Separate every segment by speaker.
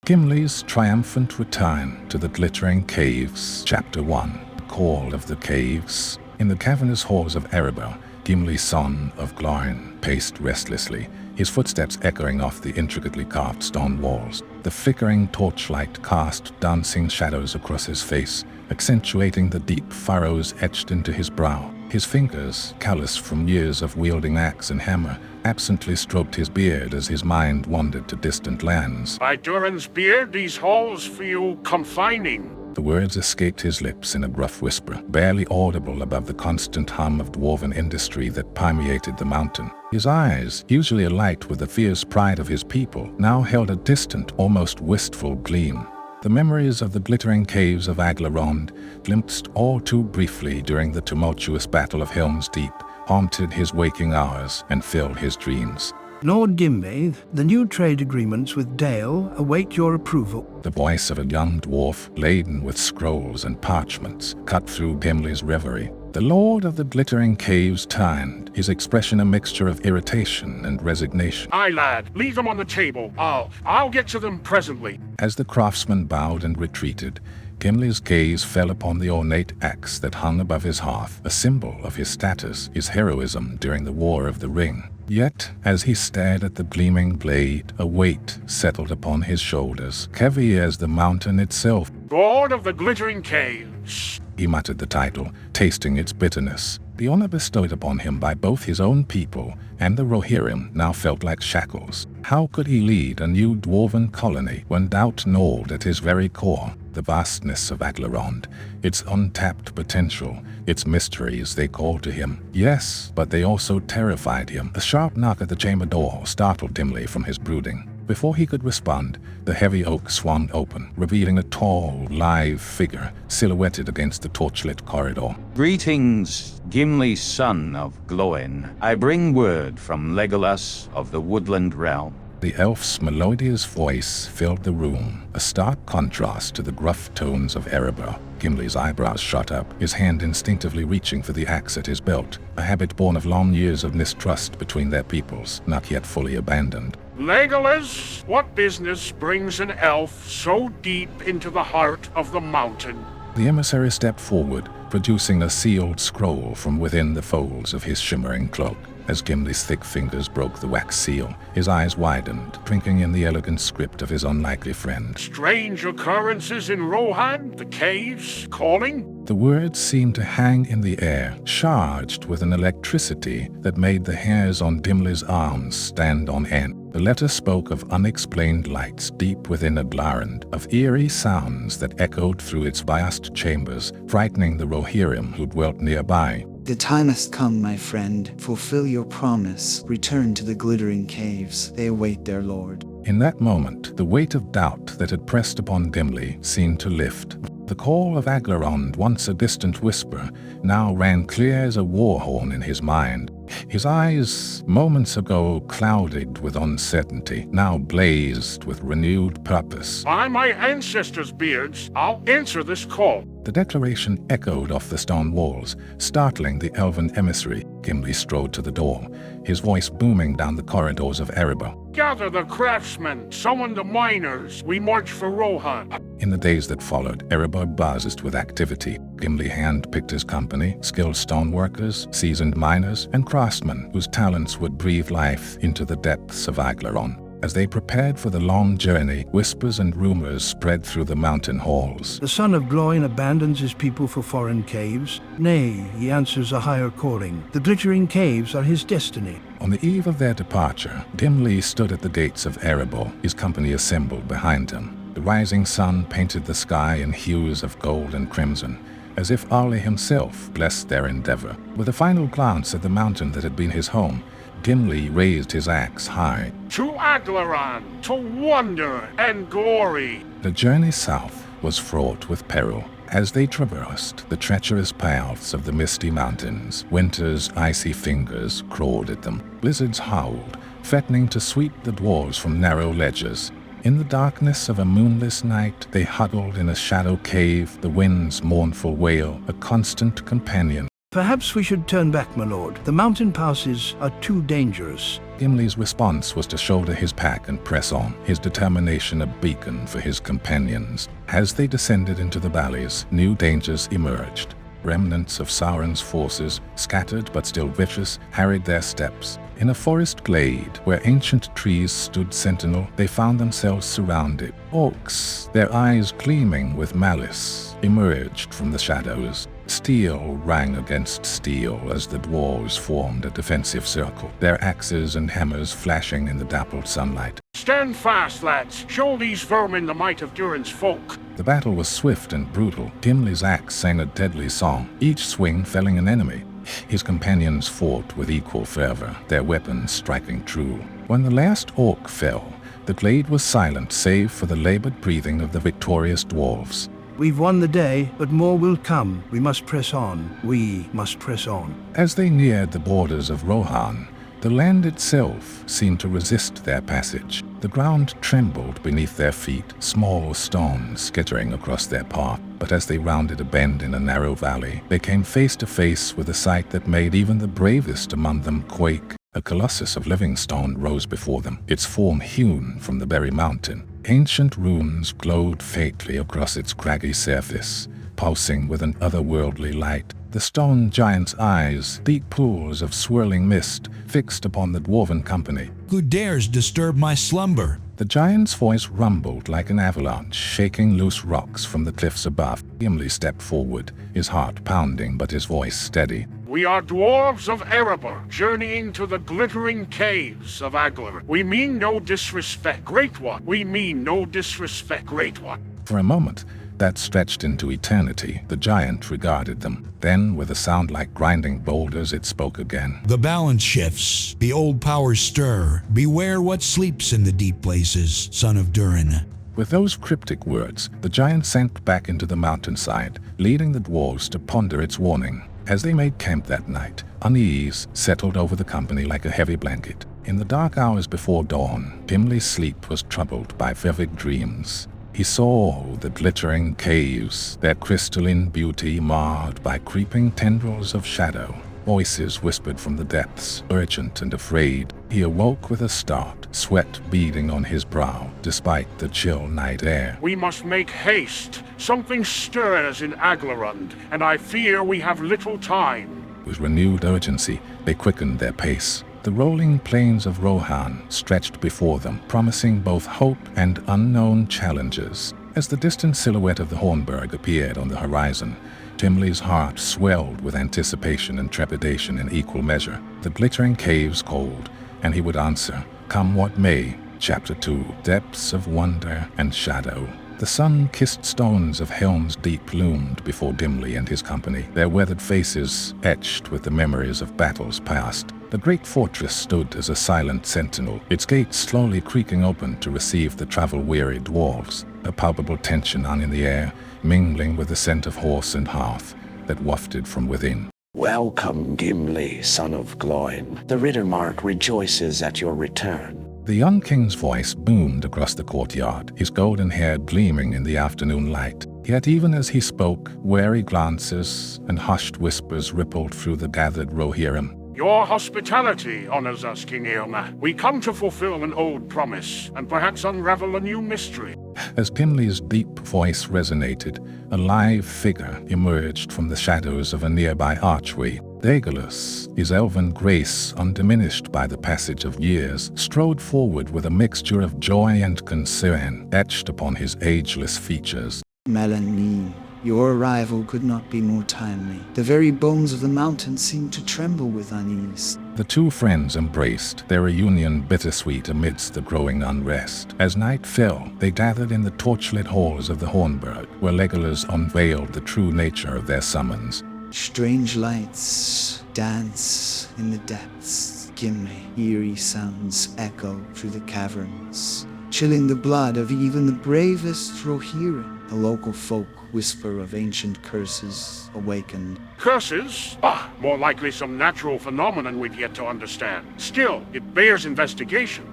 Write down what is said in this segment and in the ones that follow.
Speaker 1: Gimli's triumphant return to the glittering caves. Chapter 1. Call of the Caves. In the cavernous halls of Erebor, Gimli, son of Glóin, paced restlessly, his footsteps echoing off the intricately carved stone walls. The flickering torchlight cast dancing shadows across his face, accentuating the deep furrows etched into his brow. His fingers, callous from years of wielding axe and hammer, absently stroked his beard as his mind wandered to distant lands.
Speaker 2: By Durin's beard, these halls feel confining.
Speaker 1: The words escaped his lips in a gruff whisper, barely audible above the constant hum of dwarven industry that permeated the mountain. His eyes, usually alight with the fierce pride of his people, now held a distant, almost wistful gleam. The memories of the glittering caves of Aglarond, glimpsed all too briefly during the tumultuous battle of Helm's Deep, haunted his waking hours and filled his dreams.
Speaker 3: Lord Gimli, the new trade agreements with Dale await your approval.
Speaker 1: The voice of a young dwarf, laden with scrolls and parchments, cut through Gimli's reverie. The Lord of the Glittering Caves turned, his expression a mixture of irritation and resignation.
Speaker 2: Aye, lad, leave them on the table. I'll get to them presently.
Speaker 1: As the craftsman bowed and retreated, Gimli's gaze fell upon the ornate axe that hung above his hearth, a symbol of his status, his heroism during the War of the Ring. Yet, as he stared at the gleaming blade, a weight settled upon his shoulders, heavy as the mountain itself.
Speaker 2: Lord of the Glittering Caves.
Speaker 1: He muttered the title, tasting its bitterness. The honor bestowed upon him by both his own people and the Rohirrim now felt like shackles. How could he lead a new dwarven colony when doubt gnawed at his very core? The vastness of Aglarond, its untapped potential, its mysteries they called to him. Yes, but they also terrified him. A sharp knock at the chamber door startled Gimli from his brooding. Before he could respond, the heavy oak swung open, revealing a tall, lithe figure silhouetted against the torchlit corridor.
Speaker 4: Greetings, Gimli, son of Glóin. I bring word from Legolas of the Woodland Realm.
Speaker 1: The elf's melodious voice filled the room, a stark contrast to the gruff tones of Erebor. Gimli's eyebrows shot up, his hand instinctively reaching for the axe at his belt, a habit born of long years of mistrust between their peoples, not yet fully abandoned.
Speaker 2: Legolas, what business brings an elf so deep into the heart of the mountain?
Speaker 1: The emissary stepped forward, producing a sealed scroll from within the folds of his shimmering cloak. As Gimli's thick fingers broke the wax seal, his eyes widened, drinking in the elegant script of his unlikely friend.
Speaker 2: Strange occurrences in Rohan, the caves, calling?
Speaker 1: The words seemed to hang in the air, charged with an electricity that made the hairs on Gimli's arms stand on end. The letter spoke of unexplained lights deep within Aglarond, of eerie sounds that echoed through its vast chambers, frightening the Rohirrim who dwelt nearby.
Speaker 5: The time has come, my friend. Fulfill your promise. Return to the glittering caves. They await their lord.
Speaker 1: In that moment, the weight of doubt that had pressed upon Gimli seemed to lift. The call of Aglarond, once a distant whisper, now rang clear as a war horn in his mind. His eyes, moments ago clouded with uncertainty, now blazed with renewed purpose.
Speaker 2: By my ancestors' beards, I'll answer this call.
Speaker 1: The declaration echoed off the stone walls, startling the elven emissary. Gimli strode to the door, his voice booming down the corridors of Erebor.
Speaker 2: Gather the craftsmen, summon the miners. We march for Rohan.
Speaker 1: In the days that followed, Erebor buzzed with activity. Gimli handpicked his company, skilled stoneworkers, seasoned miners, and craftsmen whose talents would breathe life into the depths of Aglarond. As they prepared for the long journey, whispers and rumors spread through the mountain halls.
Speaker 3: The son of Glóin abandons his people for foreign caves. Nay, he answers a higher calling. The glittering caves are his destiny.
Speaker 1: On the eve of their departure, Gimli stood at the gates of Erebor, his company assembled behind him. The rising sun painted the sky in hues of gold and crimson, as if Ali himself blessed their endeavor. With a final glance at the mountain that had been his home, Gimli raised his axe high.
Speaker 2: To Aglarond, to wonder and glory.
Speaker 1: The journey south was fraught with peril. As they traversed the treacherous paths of the misty mountains, winter's icy fingers clawed at them. Blizzards howled, threatening to sweep the dwarves from narrow ledges. In the darkness of a moonless night, they huddled in a shadow cave, the wind's mournful wail, a constant companion.
Speaker 3: Perhaps we should turn back, my lord. The mountain passes are too dangerous.
Speaker 1: Gimli's response was to shoulder his pack and press on, his determination a beacon for his companions. As they descended into the valleys, new dangers emerged. Remnants of Sauron's forces, scattered but still vicious, harried their steps. In a forest glade where ancient trees stood sentinel, they found themselves surrounded. Orcs, their eyes gleaming with malice, emerged from the shadows. Steel rang against steel as the dwarves formed a defensive circle, their axes and hammers flashing in the dappled sunlight.
Speaker 2: Stand fast, lads. Show these vermin the might of Durin's folk.
Speaker 1: The battle was swift and brutal. Gimli's axe sang a deadly song, each swing felling an enemy. His companions fought with equal fervor, their weapons striking true. When the last orc fell, the glade was silent save for the labored breathing of the victorious dwarves.
Speaker 3: We've won the day, but more will come. We must press on. We must press on.
Speaker 1: As they neared the borders of Rohan, the land itself seemed to resist their passage. The ground trembled beneath their feet, small stones skittering across their path. But as they rounded a bend in a narrow valley, they came face to face with a sight that made even the bravest among them quake. A colossus of living stone rose before them, its form hewn from the very mountain. Ancient runes glowed faintly across its craggy surface, pulsing with an otherworldly light. The stone giant's eyes, deep pools of swirling mist, fixed upon the dwarven company.
Speaker 6: Who dares disturb my slumber?
Speaker 1: The giant's voice rumbled like an avalanche, shaking loose rocks from the cliffs above. Gimli stepped forward, his heart pounding but his voice steady.
Speaker 2: We are dwarves of Erebor, journeying to the glittering caves of Aglar. We mean no disrespect, Great One. We mean no disrespect, Great One.
Speaker 1: For a moment, that stretched into eternity, the giant regarded them. Then, with a sound like grinding boulders, it spoke again.
Speaker 6: The balance shifts, the old powers stir. Beware what sleeps in the deep places, son of Darren.
Speaker 1: With those cryptic words, the giant sank back into the mountainside, leading the dwarves to ponder its warning. As they made camp that night, unease settled over the company like a heavy blanket. In the dark hours before dawn, Gimli's sleep was troubled by vivid dreams. He saw the glittering caves, their crystalline beauty marred by creeping tendrils of shadow. Voices whispered from the depths, urgent and afraid. He awoke with a start, sweat beading on his brow, despite the chill night air.
Speaker 2: We must make haste. Something stirs in Aglarund, and I fear we have little time.
Speaker 1: With renewed urgency, they quickened their pace. The rolling plains of Rohan stretched before them, promising both hope and unknown challenges. As the distant silhouette of the Hornburg appeared on the horizon, Gimli's heart swelled with anticipation and trepidation in equal measure. The glittering caves called, and he would answer, come what may. Chapter 2, Depths of Wonder and Shadow. The sun-kissed stones of Helm's Deep loomed before Gimli and his company, their weathered faces etched with the memories of battles past. The great fortress stood as a silent sentinel, its gates slowly creaking open to receive the travel-weary dwarves. A palpable tension hung in the air, mingling with the scent of horse and hearth that wafted from within.
Speaker 7: Welcome, Gimli, son of Gloin. The Riddermark rejoices at your return.
Speaker 1: The young king's voice boomed across the courtyard, his golden hair gleaming in the afternoon light. Yet even as he spoke, wary glances and hushed whispers rippled through the gathered Rohirrim.
Speaker 2: Your hospitality honors us, King Eomer. We come to fulfill an old promise, and perhaps unravel a new mystery.
Speaker 1: As Gimli's deep voice resonated, a live figure emerged from the shadows of a nearby archway. Legolas, his elven grace undiminished by the passage of years, strode forward with a mixture of joy and concern etched upon his ageless features.
Speaker 5: Melanie, your arrival could not be more timely. The very bones of the mountain seemed to tremble with unease.
Speaker 1: The two friends embraced, their reunion bittersweet amidst the growing unrest. As night fell, they gathered in the torchlit halls of the Hornburg, where Legolas unveiled the true nature of their summons.
Speaker 5: Strange lights dance in the depths. Gimli, eerie sounds echo through the caverns, chilling the blood of even the bravest Rohirrim. The local folk whisper of ancient curses awakened.
Speaker 2: Curses? More likely some natural phenomenon we've yet to understand. Still, it bears investigation.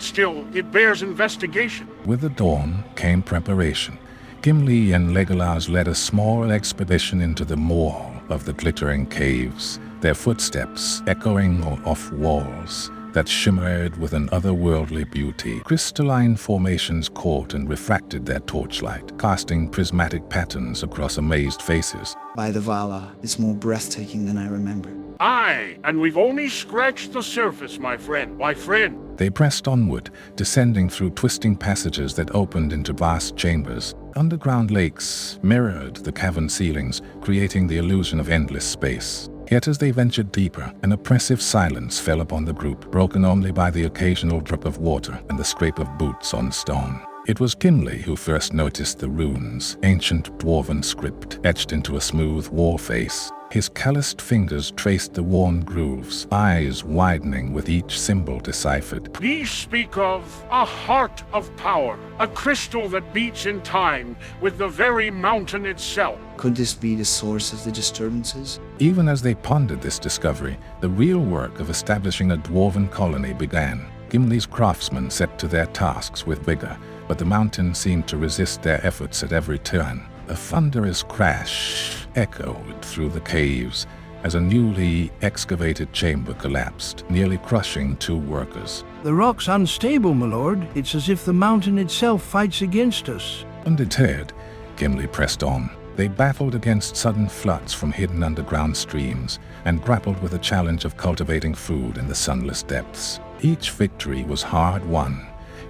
Speaker 1: With the dawn came preparation. Gimli and Legolas led a small expedition into the maw of the glittering caves, their footsteps echoing off walls, that shimmered with an otherworldly beauty. Crystalline formations caught and refracted their torchlight, casting prismatic patterns across amazed faces.
Speaker 5: By the Vala, it's more breathtaking than I remember.
Speaker 2: Aye, and we've only scratched the surface, my friend. My friend.
Speaker 1: They pressed onward, descending through twisting passages that opened into vast chambers. Underground lakes mirrored the cavern ceilings, creating the illusion of endless space. Yet as they ventured deeper, an oppressive silence fell upon the group, broken only by the occasional drip of water and the scrape of boots on stone. It was Gimli who first noticed the runes, ancient dwarven script etched into a smooth war face. His calloused fingers traced the worn grooves, eyes widening with each symbol deciphered.
Speaker 2: These speak of a heart of power, a crystal that beats in time with the very mountain itself.
Speaker 5: Could this be the source of the disturbances?
Speaker 1: Even as they pondered this discovery, the real work of establishing a dwarven colony began. Gimli's craftsmen set to their tasks with vigor, but the mountain seemed to resist their efforts at every turn. A thunderous crash echoed through the caves as a newly excavated chamber collapsed, nearly crushing 2 workers.
Speaker 3: The rock's unstable, my lord. It's as if the mountain itself fights against us.
Speaker 1: Undeterred, Gimli pressed on. They battled against sudden floods from hidden underground streams and grappled with the challenge of cultivating food in the sunless depths. Each victory was hard-won,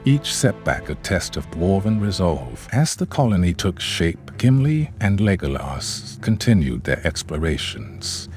Speaker 1: each setback a test of dwarven resolve. As the colony took shape, Gimli and Legolas continued their explorations.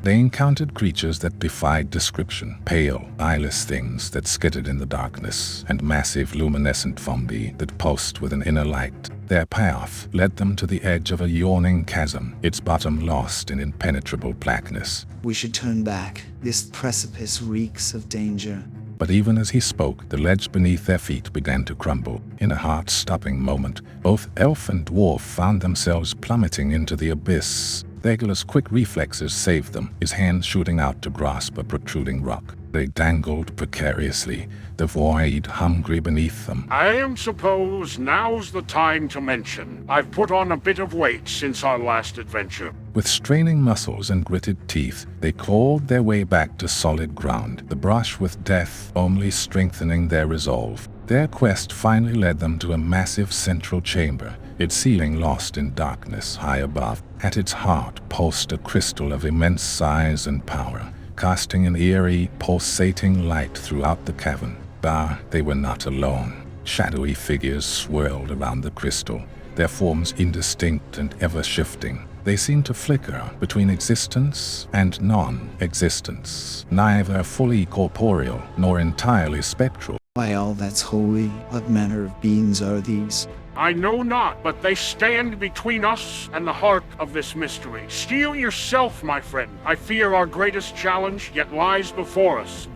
Speaker 1: They encountered creatures that defied description, pale, eyeless things that skittered in the darkness, and massive luminescent fungi that pulsed with an inner light. Their path led them to the edge of a yawning chasm, its bottom lost in impenetrable blackness.
Speaker 5: We should turn back. This precipice reeks of danger.
Speaker 1: But even as he spoke, the ledge beneath their feet began to crumble. In a heart-stopping moment, both elf and dwarf found themselves plummeting into the abyss. Legolas' quick reflexes saved them, his hand shooting out to grasp a protruding rock. They dangled precariously, the void hungry beneath them.
Speaker 2: I suppose now's the time to mention I've put on a bit of weight since our last adventure.
Speaker 1: With straining muscles and gritted teeth, they clawed their way back to solid ground, the brush with death only strengthening their resolve. Their quest finally led them to a massive central chamber, its ceiling lost in darkness high above. At its heart pulsed a crystal of immense size and power, casting an eerie, pulsating light throughout the cavern. But they were not alone. Shadowy figures swirled around the crystal, their forms indistinct and ever-shifting. They seemed to flicker between existence and non-existence, neither fully corporeal nor entirely spectral.
Speaker 5: By all that's holy, what manner of beings are these?
Speaker 2: I know not, but they stand between us and the heart of this mystery. Steel yourself, my friend. I fear our greatest challenge yet lies before us.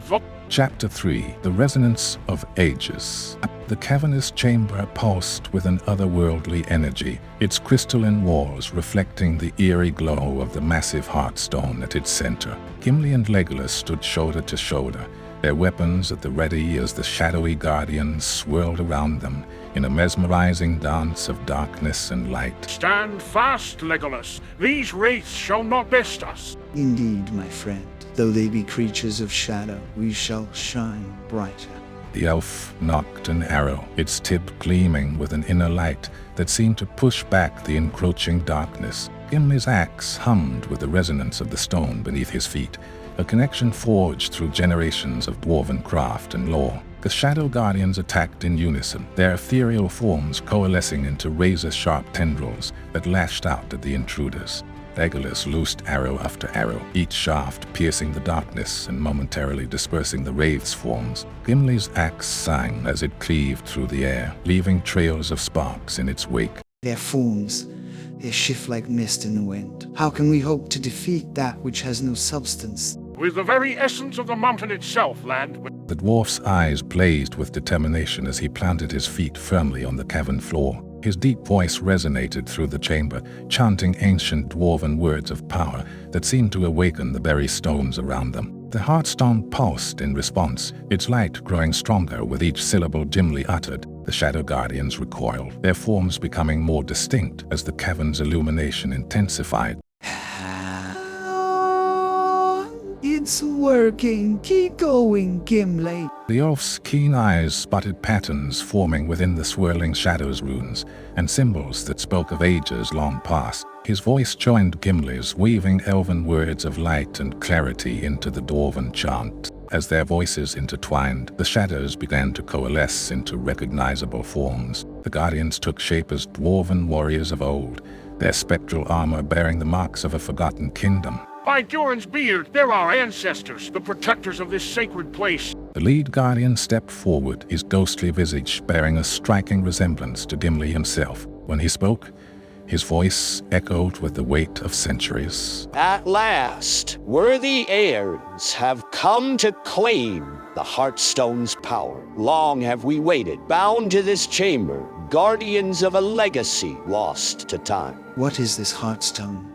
Speaker 1: Chapter 3. The Resonance of Ages. The cavernous chamber pulsed with an otherworldly energy, its crystalline walls reflecting the eerie glow of the massive heartstone at its center. Gimli and Legolas stood shoulder to shoulder, their weapons at the ready as the shadowy guardians swirled around them in a mesmerizing dance of darkness and light.
Speaker 2: Stand fast, Legolas. These wraiths shall not best us.
Speaker 5: Indeed, my friend. Though they be creatures of shadow, we shall shine brighter.
Speaker 1: The elf nocked an arrow, its tip gleaming with an inner light that seemed to push back the encroaching darkness. Gimli's axe hummed with the resonance of the stone beneath his feet, a connection forged through generations of dwarven craft and lore. The Shadow Guardians attacked in unison, their ethereal forms coalescing into razor-sharp tendrils that lashed out at the intruders. Legolas loosed arrow after arrow, each shaft piercing the darkness and momentarily dispersing the wraith's forms. Gimli's axe sang as it cleaved through the air, leaving trails of sparks in its wake.
Speaker 5: Their forms, they shift like mist in the wind. How can we hope to defeat that which has no substance?
Speaker 2: With the very essence of the mountain itself, lad.
Speaker 1: The dwarf's eyes blazed with determination as he planted his feet firmly on the cavern floor. His deep voice resonated through the chamber, chanting ancient dwarven words of power that seemed to awaken the very stones around them. The heartstone pulsed in response, its light growing stronger with each syllable Gimli uttered. The Shadow Guardians recoiled, their forms becoming more distinct as the cavern's illumination intensified.
Speaker 5: In It's working. Keep going, Gimli.
Speaker 1: The elf's keen eyes spotted patterns forming within the swirling shadows runes, and symbols that spoke of ages long past. His voice joined Gimli's, weaving elven words of light and clarity into the dwarven chant. As their voices intertwined, the shadows began to coalesce into recognizable forms. The Guardians took shape as dwarven warriors of old, their spectral armor bearing the marks of a forgotten kingdom.
Speaker 2: By Durin's beard, they're our ancestors, the protectors of this sacred place.
Speaker 1: The lead Guardian stepped forward, his ghostly visage bearing a striking resemblance to Gimli himself. When he spoke, his voice echoed with the weight of centuries.
Speaker 7: At last, worthy heirs have come to claim the Heartstone's power. Long have we waited, bound to this chamber, guardians of a legacy lost to time.
Speaker 5: What is this Heartstone?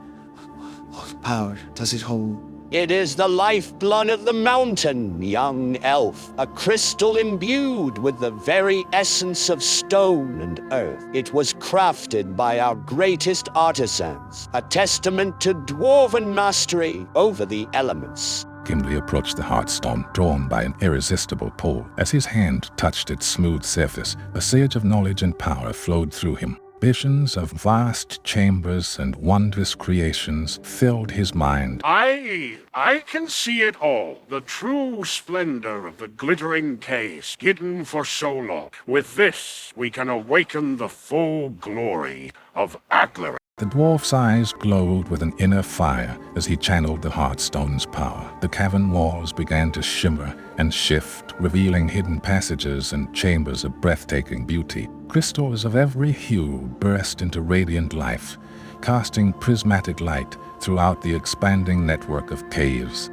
Speaker 5: What power does it hold?
Speaker 7: It is the lifeblood of the mountain, young elf, a crystal imbued with the very essence of stone and earth. It was crafted by our greatest artisans, a testament to dwarven mastery over the elements.
Speaker 1: Gimli approached the Heartstone, drawn by an irresistible pull. As his hand touched its smooth surface, a surge of knowledge and power flowed through him. Visions of vast chambers and wondrous creations filled his mind.
Speaker 2: I can see it all. The true splendor of the glittering caves, hidden for so long. With this, we can awaken the full glory of Aglar.
Speaker 1: The dwarf's eyes glowed with an inner fire as he channeled the Heartstone's power. The cavern walls began to shimmer and shift, revealing hidden passages and chambers of breathtaking beauty. Crystals of every hue burst into radiant life, casting prismatic light throughout the expanding network of caves.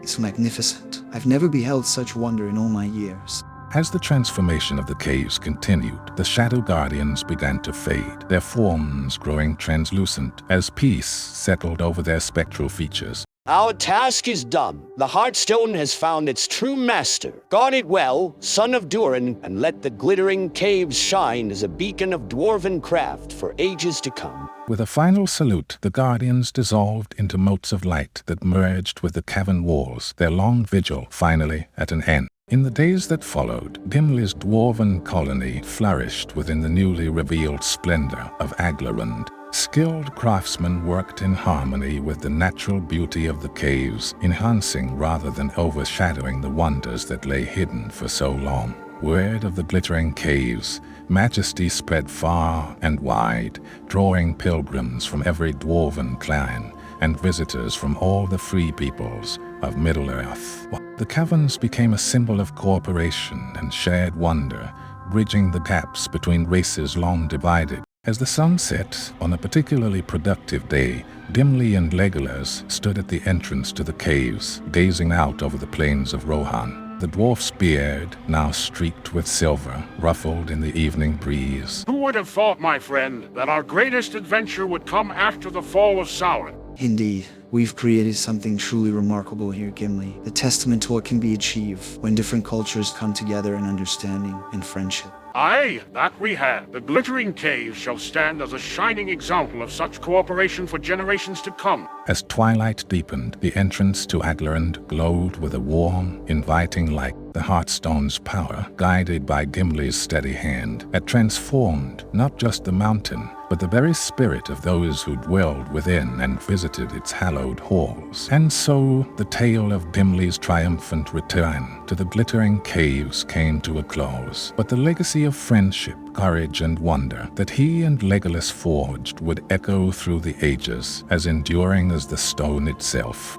Speaker 5: It's magnificent. I've never beheld such wonder in all my years.
Speaker 1: As the transformation of the caves continued, the Shadow Guardians began to fade, their forms growing translucent as peace settled over their spectral features.
Speaker 7: Our task is done. The Heartstone has found its true master. Guard it well, son of Durin, and let the glittering caves shine as a beacon of dwarven craft for ages to come.
Speaker 1: With a final salute, the Guardians dissolved into motes of light that merged with the cavern walls, their long vigil finally at an end. In the days that followed, Gimli's dwarven colony flourished within the newly revealed splendor of Aglarund. Skilled craftsmen worked in harmony with the natural beauty of the caves, enhancing rather than overshadowing the wonders that lay hidden for so long. Word of the glittering caves, majesty spread far and wide, drawing pilgrims from every dwarven clan and visitors from all the free peoples of Middle-earth. The caverns became a symbol of cooperation and shared wonder, bridging the gaps between races long divided. As the sun set on a particularly productive day, Gimli and Legolas stood at the entrance to the caves, gazing out over the plains of Rohan. The dwarf's beard, now streaked with silver, ruffled in the evening breeze.
Speaker 2: Who would have thought, my friend, that our greatest adventure would come after the fall of Sauron?
Speaker 5: Indeed, we've created something truly remarkable here, Gimli. A testament to what can be achieved when different cultures come together in understanding and friendship.
Speaker 2: Aye, that we have. The glittering caves shall stand as a shining example of such cooperation for generations to come.
Speaker 1: As twilight deepened, the entrance to Aglarund glowed with a warm, inviting light. The Heartstone's power, guided by Gimli's steady hand, had transformed not just the mountain, but the very spirit of those who dwelled within and visited its hallowed halls. And so, the tale of Gimli's triumphant return to the glittering caves came to a close. But the legacy of friendship, courage, and wonder that he and Legolas forged would echo through the ages, as enduring as the stone itself.